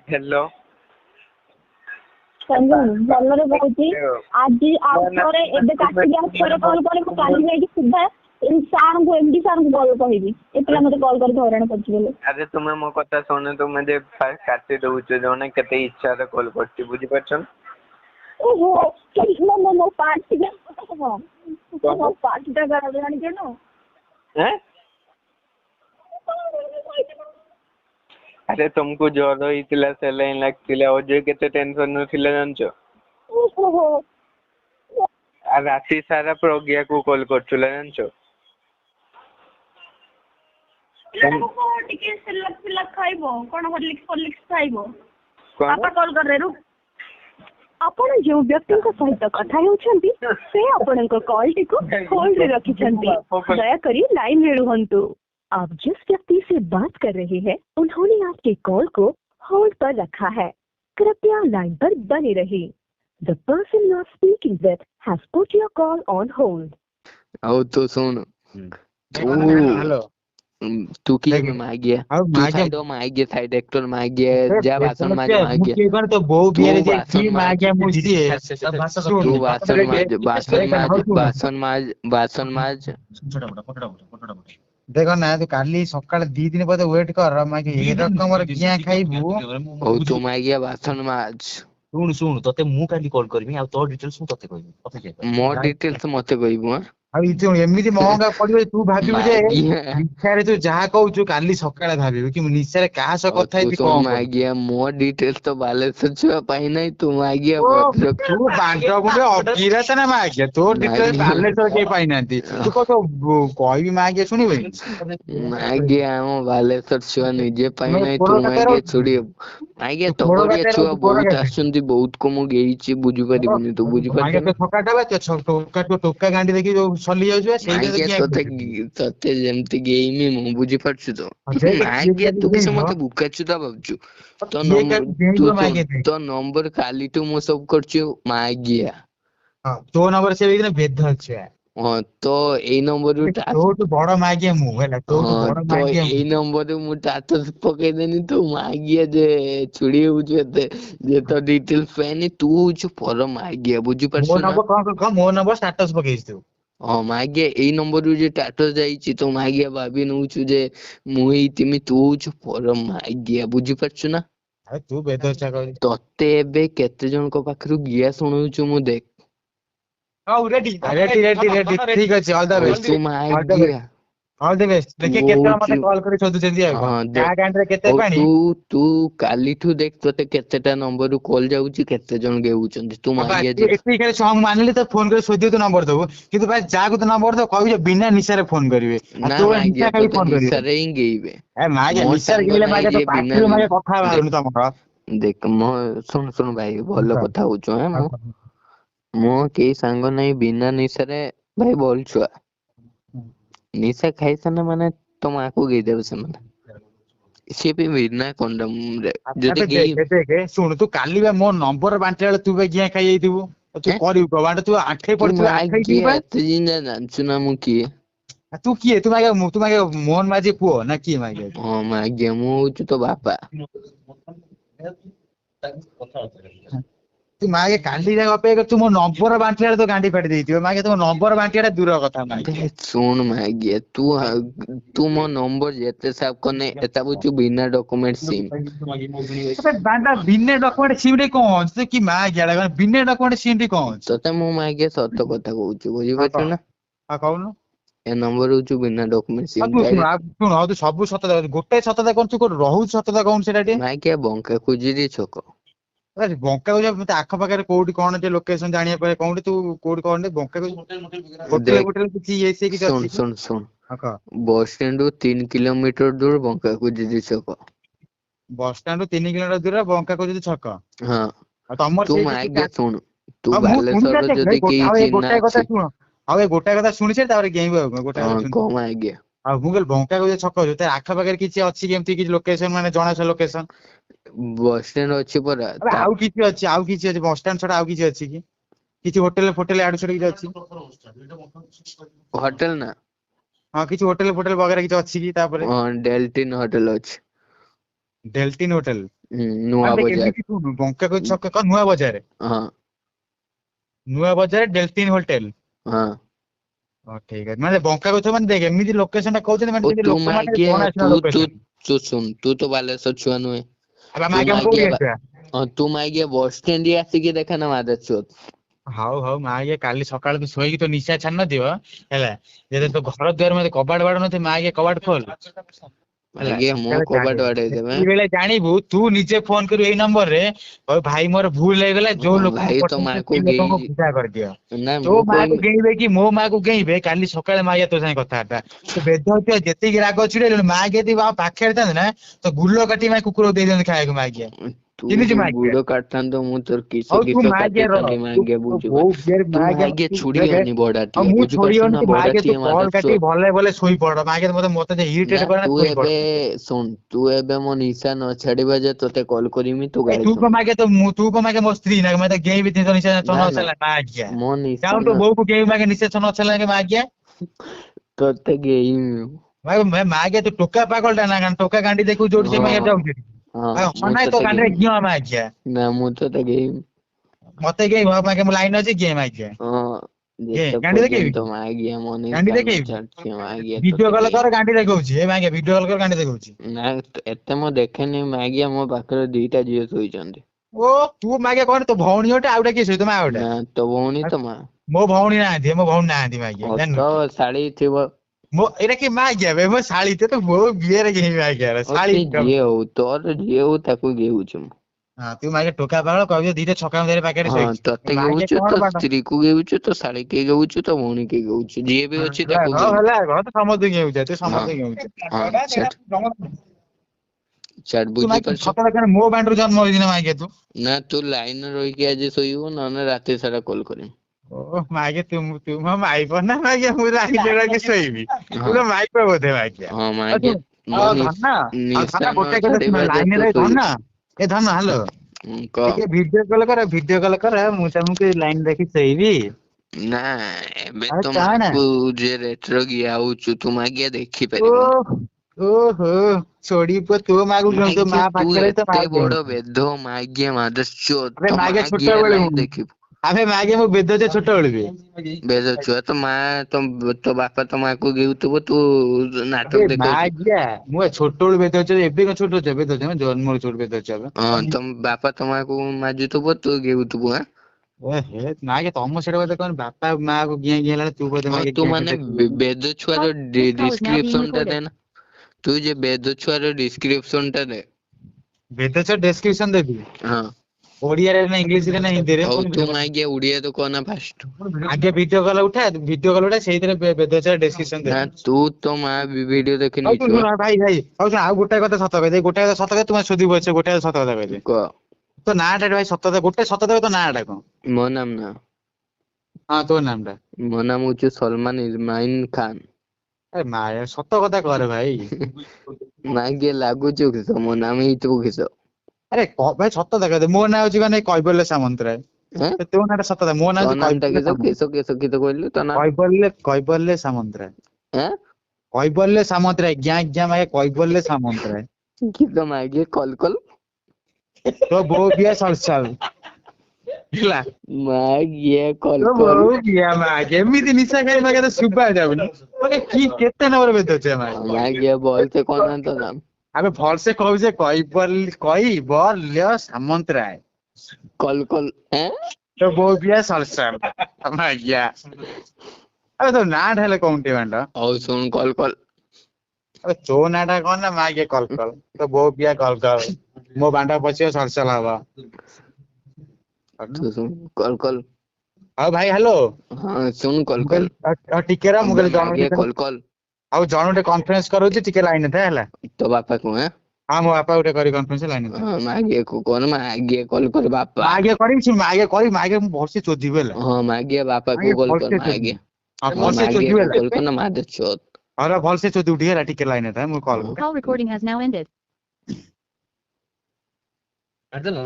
Hello ଭଲରେ କହୁଛି ଆଜି ଆଉଥରେ ଏବେ କାଟିକି ଆଉଥରେ କଲ୍ କଲେ ମୁଁ କାଲି ଯାଇକି ସିଧା ସାର୍ଙ୍କୁ ଏମଡି ସାର୍ଙ୍କୁ କଲ୍ କହିବି ଏ ପିଲା ମତେ କଲ୍ କରିକି ହଇରାଣ କରୁଛି ବୋଲି। अरे तुम्हें मो कथा सुन तुम जे काटी दउछ जने केते इच्छा रे कॉल करती बुझी परछन। ओहो मो पार्टी मो पार्टीटा गाड़ जानी के न हैं अरे तुमको ज्वर होइतिला सेलाइन लागतिला ओ जे केते टेंशन न थिला जानछो। ओहो आ राती सारा प्रज्ञा को कॉल करछुला जानछो। ଟିକେ ସିଲକ୍ ଫିଲକ୍ ଖାଇବ କଣ ହର୍ଲିକ୍ସ ଖାଇବ ବାପା କଲ୍ କରିଦେରୁ। ଆପଣ ଯେଉଁ ବ୍ୟକ୍ତିଙ୍କ ସହିତ କଥା ହେଉଛନ୍ତି ସେ ଆପଣଙ୍କ କଲ୍ଟିକୁ ହୋଲ୍ଡରେ ରଖିଛନ୍ତି ଦୟାକରି ଲାଇନରେ ରୁହନ୍ତୁ। आप जिस व्यक्ति से बात कर रहे हैं उन्होंने आपके कॉल को होल्ड पर रखा है, कृपया लाइन पर बने रहिए। The person you are speaking with has put your call on hold. आओ तो सुन हेलो तू की में मागिया तू साइड एक्टर मागिया जा भाषण मागिया मुझे तो बहु बियारे जे की मागिया मुझे तू भाषण माज देखो ना तू काली सकाळ 2 दिन पते वेट कर मागे ए रकमर किया खाइबू ओ तू मागिया भाषण माज शुण तते मु काली कॉल करबी आ तो डिटेल्स मु तते कहबी मो डिटेल्स मते कहबू हां अब इतो एमिति महंगा पड़िबे तू भाबिबू जे निशारे तू जहा कहू काली सकाळे भाबिबू कि निशारे काहा स କଥା इति तो मागिया मो डिटेल्स तो बालेश्वर छुआ पाई नहीं तू मागिया तू बांटो मुंडे अगिरा त ना मागिया तो डिटेल्स बालेश्वर के पाई नांती तू को तो कहबी मागिया सुनिबे मागिया हम बालेश्वर छुआ निजे पाई नहीं तू मागिया छुड़ी मागिया तो बड़िया छुआ बहुत आसुंती बहुत को मु गेइची बुझी परिबनी तू बुझी मागिया तो सकाटा बा टोका गांडी देखि जो सली जाउछ तते जेमती गेइमी मु बुझी परछु तो मागिया तू किस मते बुकाचुदा बाबुचु तो नंबर खाली तू मु सब करछु मागिया हां तो नंबर से बिना भेद छै हां तो ए नंबर तो बड़ मागिया मु हैला तो बड़ मागिया ए नंबर मु टाटस पके देनी तो मागिया जे छुड़ी होउछे जे तो डिटेल्स पेनी तू होछु पर मागिया बुझी परछु मो नंबर कौन मो नंबर स्टेटस पकेइछ तू हाँ मागिया ए नंबर जे टाटस जाइछि तो मागिया भाबी नउछु जे मुई तिमी तू होछु पर मागिया बुझी परछु ना अरे तू बेदरचा कहली तते एबे केते जन को पाखरु गिया सुनउछु मु देख हां रेडी ठीक अछि ऑल द बेस्ट तू मागिया ऑल द बेस्ट देखिए केते मते कॉल करी सोदु जल्दी आ का गांडरे केते पानी तू काली ठु देख तते केतेटा नंबर रु कॉल जाउछि केते जन गेउछन्ती तू मागिया जे एती करे सॉन्ग मानली तो फोन करे सोदियो तो नंबर दबो किंतु भाई जागु तो नंबर दो कहू जे बिना निशा रे फोन करिवे तो निशा कई फोन करिवे निशा रे ही गेइबे ए मागे निशा रे गेले मागे तो पाखिर मागे कथा बारुनी तमरा देख मो सुन भाई भलो कथा होछु है मो के संग नहीं बिना निशा रे भाई बोल छुआ निशा खाइसने माने तुम आको गई देबे से माने से भी बिना कंडम रे जदी देखे सुन तू काली बे मो नंबर बांटेले तू बे गिया खाइ जाइथिबो तू करिउ को बांटे तू आठे पड़छ आठे दिबा तू जिना जानछु ना मु की तू की तू मागे मोहन माजी पुओ ना की मागे हां मागे मु होछु तो बापा तू मागे काली रे अपेक्षा तू मो नंबर बांटेले तो गांडी फाटी देइथिबो मागे तो नंबर बांटेटा दूर कथा मागे सुन मागे तू मो नंबर जेते सब कने एता बुचु बिना डॉक्यूमेंट सिम बांडा बिना डॉक्यूमेंट सिम रे कोन से की मागे आला बिना डॉक्यूमेंट सिम रे कोन तते मु मागे सत्य कथा कहूछु बुझि पाछु ना हां कहू ए नंबर होछु बिना डॉक्यूमेंट सिम सुन तू सब सतता गोटे सतता कोन तू को रहू सतता कोन सेटा टे मागे बंका खुजिरी छको अरे बंका को मते आख पाखरे कोडी कोन जे लोकेशन जानिया परे कोन तू कोडी कोन बंका को होटल किछि ऐसे कि सुन बस स्टैंड 3 किलोमीटर दूर बंका खुजिरी छको बस स्टैंड 3 किलोमीटर दूर बंका खुजिरी छको हां तमर तू मागे सुन तू बालेश्वर जदी के गोटे कथा सुन आ ए गोटे कथा सुनि से तारे गेइबो गोटे सुन को मागे आ गुगल बंका को जे छको जे आख पाखरे किछि अछि केमति कि लोकेशन माने जणा छ लोकेशन बस स्टैंड अछि परा आउ किछि अछि बस स्टैंड छडा आउ किछि अछि कि किछि होटल आडु छडा किछि अछि होटल ना हां किछि होटल वगैरह किछि अछि कि तापरे हां डेल्टिन होटल अछि डेल्टिन होटल नुआ ମାନେ बजार ଏମିତି ଶୁଣୁ ବଙ୍କା କୋଇ ଛକ କଣ ନୂଆ ବଜାର डेल्टिन होटल हाँ ठीक है ମାନେ ବଙ୍କା କୋଇ ମାନେ ଦେଖ ଏମିତି ଲୋକେସନ ଟା କହୁଛନ୍ତି ମାନେ ओ ଯେମିତି तू ଲୋକମାନେ मागिए ଜଣାଶୁଣା तू तू ଲୋକେସନ तू सुन तू तो बालेश्वर छुआ नुहे अब तू ଆମେ କୋଉଠି मागिए ଆସିବା हाँ तू मागिए बस स्टैंड आसिकी देखा ना मादर चौथ ହଉ ହଉ ମା ଇଏ କାଲି ସକାଳୁ ତୁ ଶୋଇକି ତ ନିଶା ଛାଡି ନଥିବ ହେଲା ଯଦି ତୋ ଘର ଦ୍ୱାର ମତେ କବାଟ ବାଡ ନଥିବ ମା ଇଏ କବାଟ ଖୋଲ ହେଲା मागिए मो ସେତେବେଳେ कबाट ଜାଣିବୁ बाड़े देवे ଯେତେବେଳେ ଜାଣିବୁ ତୁ ନିଜେ ଫୋନ କରିବୁ ଏଇ ନମ୍ବର ରେ କହିବୁ ଭାଇ ମୋର ଭୁଲ ହେଇଗଲା ଯୋଉ ଲୋକଙ୍କୁ भाई तो ପଠେଇଛ माँ को ସେଇ ଲୋକଙ୍କୁ गई ବିଦା କରିଦିଅ ना ତୋ मु ମାକୁ कोई ଗେଇବେ କି ମୋ ମାକୁ ଗେଇବେ କାଲି ସକାଳେ ମା ଇଏ ତୋ ସାଙ୍ଗେ କଥାବାର୍ତ୍ତା ତୁ ବେଦ ହଉଥିବା ଯେତିକି ରାଗ ଛିଡେଇଲୁ ମା ଇଏ ଯଦି ପାଖରେ ଥାନ୍ତେ ନା ତ ଗୁଲ କାଟି ମା କୁକୁର ଦେଇ ଦିଅନ୍ତି ଖାଇବାକୁ ମା ଇଏ तू ଚିହ୍ନିଛୁ ମା ଇଏ गुड़ काटता तो मु तोर किस ହଉ ତୁ किस ମା ଇଏ काटे ରହ ताली मागिए ତୁ बुझुगा ବୋଉ ବିଏର तू ମା ଇଏ मागिए छुड़ी ଦେଖେ होनी बड़ाती ଆଉ है ମୁଁ बुझु ଛୋଡି पारछु ହଉନି ना ତୁ ମା ଇଏ बड़ाती ତୁ है କଲ मादर କାଟି चौथ ଭଲେ ଭଲେ ଶୋଇ ପଡ ମା ଇଏ ମତେ ଇରିଟେଟ ना କରେ तू ଶୋଇ ପଡ एबे सुन तू एबे मो निशा न छाड़ीबा जे तोते कॉल करीमी तू ए गाड़ी तू सुन को मागे तो तू को मागे ମୋ ସ୍ତ୍ରୀ ନା ମତେ ଗେଇ ବି ତିନି ନିଶା ना ଛନ ना ଛଲା ମା ଆଜ୍ଞା मो निशा ଯାଉ ତୋ न ବୋଉ କୁ ଗେଇ ମାगे ନିଶା ଛନ ଛଲା ମା ଆଜ୍ଞା तोते गई ମା ଆଜ୍ଞା ତୁ ଟୋକା ପାଗଳ ଟା ନା ଟୋକା ଗାଣ୍ଡି ଦେଖୁ ଯୋଉଠି ସେ ମାଗେ हाँ ଯାଉଛି हाँ ହଁ मु ନାଇଁ ତୋ तोते ଗାଣ୍ଡିରେ गई ଘିଅ ମା ଆଜ୍ଞା ना मु तोते गई ମତେ ଗେଇ ମାଗେ ମୁଁ ଲାଇନ ଅଛି ଗେମ୍ ଆଜ୍ଞା हाँ ଗେ ଯେତେ ଗାଣ୍ଡି ଦେଖେଇବି ପର୍ଯ୍ୟନ୍ତ ମାଗିଆ ମୋ ଗାଣ୍ଡି ନିଶା ନ ଦେଖେଇବି ଛାଡୁଛି ମାଗିଆ ଭିଡିଓ ତୋତେ କଲ କେହି କର ଗାଣ୍ଡି ଦେଖଉଛି ଏ ମାଗେ ଭିଡିଓ କଲ କର ଗାଣ୍ଡି ଦେଖଉଛି ନା ଏତେ ମୁଁ ଦେଖେନି ମାଗିଆ ମୋ ପାଖରେ ଦିଟା ଝିଅ ଶୋଇଛନ୍ତି ଓ ତୁ ମାଗେ କଣ ତୋ ଭଉଣୀ ଗୋଟେ ଆଉ ଗୋଟେ କିଏ ସହିତ ମା ଗୋଟେ ନା ତୋ ଭଉଣୀ ତ ମା ମୋ ଭଉଣୀ ନାହାନ୍ତି ମୋ ଭଉଣୀ ନାହାନ୍ତି ମାଗିଆ ଜାଣିନୁ ତ ଶାଢୀ ଥିବ ମୋ ଏଇଟା କି ମା ଆଜ୍ଞା ବେ ମୋ ଶାଳୀ ତ ବୋଉ ବିଏରେ ଗେଇ ଆଜ୍ଞା ଓ ଶାଳୀ ସେ ଯିଏ ହଉ ତୋର ଯିଏ ହଉ ତାକୁ ଗେଉଛି ମୁଁ ହଁ ତୁ ମାଗେ ଟୋକା ପାଗଳ କହିବୁ ଦିଟା ଛକା ଧରି ପାଖରେ ହଁ ଶୋଇଛି ତତେ ମାଗେ ଗେଉଛୁ କଣ ତୋ ବାଟ ସ୍ତ୍ରୀ କୁ ଗେଉଛୁ ତୋ ଶାଳୀ କି ଗେଉଛୁ ତୋ ଭଉଣୀ କି ଗେଉଛୁ ଯିଏ ବି ଅଛି ହେଲା ତାକୁ ହଁ ଗେଉଛୁ ହେଲା ଘର ତ ସମସ୍ତେ ଗେଉଛ ତୁ ହଁ ସମସ୍ତେ ଗେଉଛୁ ହଁ ଛାଡ ତୁ ମାଗେ ବୁଝିପାରୁଛୁ ସତ କଥା ମୋ ବାଣ୍ଡରୁ ଜନ୍ମ ହେଇଛି ନା ମାଗେ ତୁ ନା ତୁ ଲାଇନରେ ରହିକି ଆଜି ଶୋଇବୁ ନହେଲେ ରାତି ସାରା କଲ୍ କରିବୁ ଓ ମାଗେ ତୁ ମୋ ମାଇପ ନା ମାଗେ ମୁଁ ଲାଇନରେ ରହିକି ଶୋଇବି ହଁ ତୁ ତ ମାଇପ ବୋଧେ ମାଗିଆ ହଁ ଆଉ ତୁ ମାଗିଆ ମୋ ଧନ ଆଉ ନିଶା ଧନ ନ ଗୋଟେ କଥା ଶୁଣ ଛାଡିବା ଯାଏ ତୁ ଲାଇନରେ ଶୋଇବୁ ଧନ ଏ ଧନ ହ୍ୟାଲୋ କହ ଟିକେ ଭିଡିଓ କଲ କର ମୁଁ ତମକୁ ଲାଇନ ଦେଖି ଶୋଇବି ନା ଏବେ ଆଉ ତ କଣ ମାକୁ ଯେ ରେଟର ଗିଆ ହଉଛୁ ତୁ ମାଗିଆ ଓ ଦେଖିପାରିବୁନି ଓହୋ ଛୋଡି ପୁଅ ତୋ ମାକୁ ଗେଉଛୁ ତୋ ମାଗିଆ ମା ତୁ ପାଖରେ ତ ଏତେ ମାକୁ ବଡ ଗେଉଛୁ ବେଧ ମାଗିଆ ମାଦସ୍ୟ ଆବେ ତ ମାଗେ ଛୋଟ ମାଗିଆ ବେଳୁ ଲାଇଭ ଦେଖିବୁ ଆବେ ମାଗେ ମୁଁ ବେଦଟେ ଛୋଟ ବେଳୁ ବେ ବେଦ ଛୁଆ ତ ମା ତୋ ବାପା ତୋ ମାକୁ ଗେଉଥିବ ତୁ ନାଟକ ଆବେ ଦେଖଉଛୁ ମାଗିଆ ମୁଁ ଛୋଟବେଳୁ ବେଦ ଅଛି ଏବେ କଣ ଛୋଟ ଅଛ ବେଦ ଅଛି ଜନ୍ମରୁ ଛୋଟ ବେଦ ଅଛି ହଁ ତମ ବାପା ତୋ ମାକୁ ମାଜୁଥିବ ତୁ ଗେଉଥିବୁ ଆଁ ଏ ହେ ମାଗେ ତମ ସିଆଡେ ବୋଧେ କଣ ବାପା ମା କୁ ଗେଁ ଗେଁ ହେଲା ତୁ ବୋଧେ ହଁ ମାଗେ ତୁ ଗେଁ ମାନେ ଗେଁ ବେଦ ଛୁଆର This call is now being ଡିସ୍କ୍ରିପସନ ଟା recorded. ଦେନା ତୁ ଯେ ବେଦ ଛୁଆର ଡିସ୍କ୍ରିପସନ ଟା ଦେ ବେଦ ଛୁଆ ଡେସକ୍ରିପସନ ଦେବି ହଁ ଓଡିଆରେ ନା ଇଂଲିଶରେ ନା ହିନ୍ଦୀରେ ହଉ ପୁଣି ତୁ ମାଗିଆ ଓଡିଆ ତ କହନା ଫାଷ୍ଟ ଆଗେ ଭିଡିଓ କଲ ଉଠା ସେଇଥିରେ ବେଦ ଛୁଆ ଡେସକ୍ରିପସନ ନା ଦେବି ତୁ ତୋ ମା ଭିଡିଓ ଦେଖି ହଉ ତୁ ନେଇଛୁ ଶୁଣ ଭାଇ ହଉ ଶୁଣ ଆଉ ଗୋଟେ କଥା ସତ କହିଦେ ଗୋଟେ କଥା ସତ କହିଦେ ତୁମେ ଶୋଧିବ ଅଛି ଗୋଟେ କଥା ସତ କଥା କହିଦେ କହ ତୋ ନାଁ ଟା ଭାଇ ସତ ଗୋଟେ ସତ କହିଦେ ତୋ ନାଁ ଟା କଣ ମୋ ନାମ ନା ହଁ ତୋ ନାମ ଟା ମୋ ନାମ ହଉଛି ସଲମାନ ଇଜମାଇନ ଖାନ ଆରେ ମା ସତ କଥା କରେ ଭାଇ ମାଗିଆ ଲାଗୁଛୁ କିସ ମୋ ନାମ ହେଇଥିବ କିସ ଆରେ ଭାଇ ସତ କଥା କହିଦେ ମୋ ନାଁ ହଉଛି ମାନେ କୈବଲ୍ୟ ସାମନ୍ତରାୟ ଆଁ ତୋ ନାଁ ଟା ସତ କଥା ମୋ ନାଁ ତୋ ହଉଛି ନାମ ଟା କୈବଲ୍ୟ କିସ ସାମନ୍ତରାୟ କିସ କିସ କିସ କହିଲୁ ତୋ ନାମ କୈବଲ୍ୟ ସାମନ୍ତରାୟ ଆଁ କୈବଲ୍ୟ ସାମନ୍ତରାୟ ଗ୍ୟାଁ ମାଗେ କୈବଲ୍ୟ ସାମନ୍ତରାୟ କିସ ମାଗିଆ କଲ କଲ ତୋ ବୋଉ ବିଆ ସଲସଲ ହେଲା ମାଗିଆ କଲ ତୋ କଲ ବୋଉ ବିଆ ମାଗେ ଏମିତି ନିଶା ଖାଇ ମାଗେ ଶୁଭା ଯାଉନି ମାନେ କି କେତେ ନମ୍ବର ବେଦ ଅଛି ମାଗେ ମାଗିଆ ଭଲସେ କହନା ତୋ ନାମ ଆବେ ଭଲସେ କହୁଛେ କୈବଲ୍ୟ ସାମନ୍ତରାୟ କଲ କଲ ଏଁ ତୋ ବୋଉ ବିଆ ସଲସଲ ମାଗିଆ ଆବେ ତୋ ନାଁ ଟା ହେଲେ କଣଟେ ବାଣ୍ଡ ହଉ ଶୁଣ କଲ କଲ ଆବେ ତୋ ନାଁ ଟା କଣ ନା ମାଗିଆ କଲ କଲ ତୋ ବୋଉ ବିଆ କଲ କଲ ମୋ ବାଣ୍ଡ ପଛିବ ସଲସଲ ହବ ତୁ ଶୁଣ କଲ କଲ ହଉ ଭାଇ ହ୍ୟାଲୋ ହଁ ଶୁଣ କଲ ମୁଁ କଲ କହିଲି ଟିକେ ରହ ମୁଁ କହିଲି ମାଗିଆ ଜଣକୁ କଲ କଲ ଆଉ ଜଣକୁ ଟିକେ କନଫରେନ୍ସ କରଉଛି ଟିକେ ଲାଇନରେ ଥା ହେଲା ତୋ ବାପା କୁ ଆଁ ହଁ ମୋ ବାପା ଗୋଟେ କରି କନଫରେନ୍ସ ଲାଇନରେ ଥା ହଁ ମାଗିଆକୁ କଣ ମାଗିଆ କଲ କର ବାପା ମା ଆଗେ କରିବି ଶୁଣ ମା ଆଗେ କରିବି ମା ଆଗେ ମୁଁ ଭଲସେ ଶୋଧିବି ହେଲା ହଁ ମାଗିଆ ବାପା କୁ ଆଗେ କଲ କର ଭଲସେ ଶୋଧିବି ମାଗିଆ ହଁ ଭଲସେ ମାଗିଆ ଶୋଧିବି କୁ ହେଲା କଲ କର ନା ମାଧବ ଚୋଦ ହଉ ଭଲସେ ଶୋଧିବି ଟିକେ ହେଲା ଟିକେ ଲାଇନରେ ଥା ମୁଁ କଲ୍ ହଁ କରୁଛି Call recording has now ended. କାଟିଦେଲ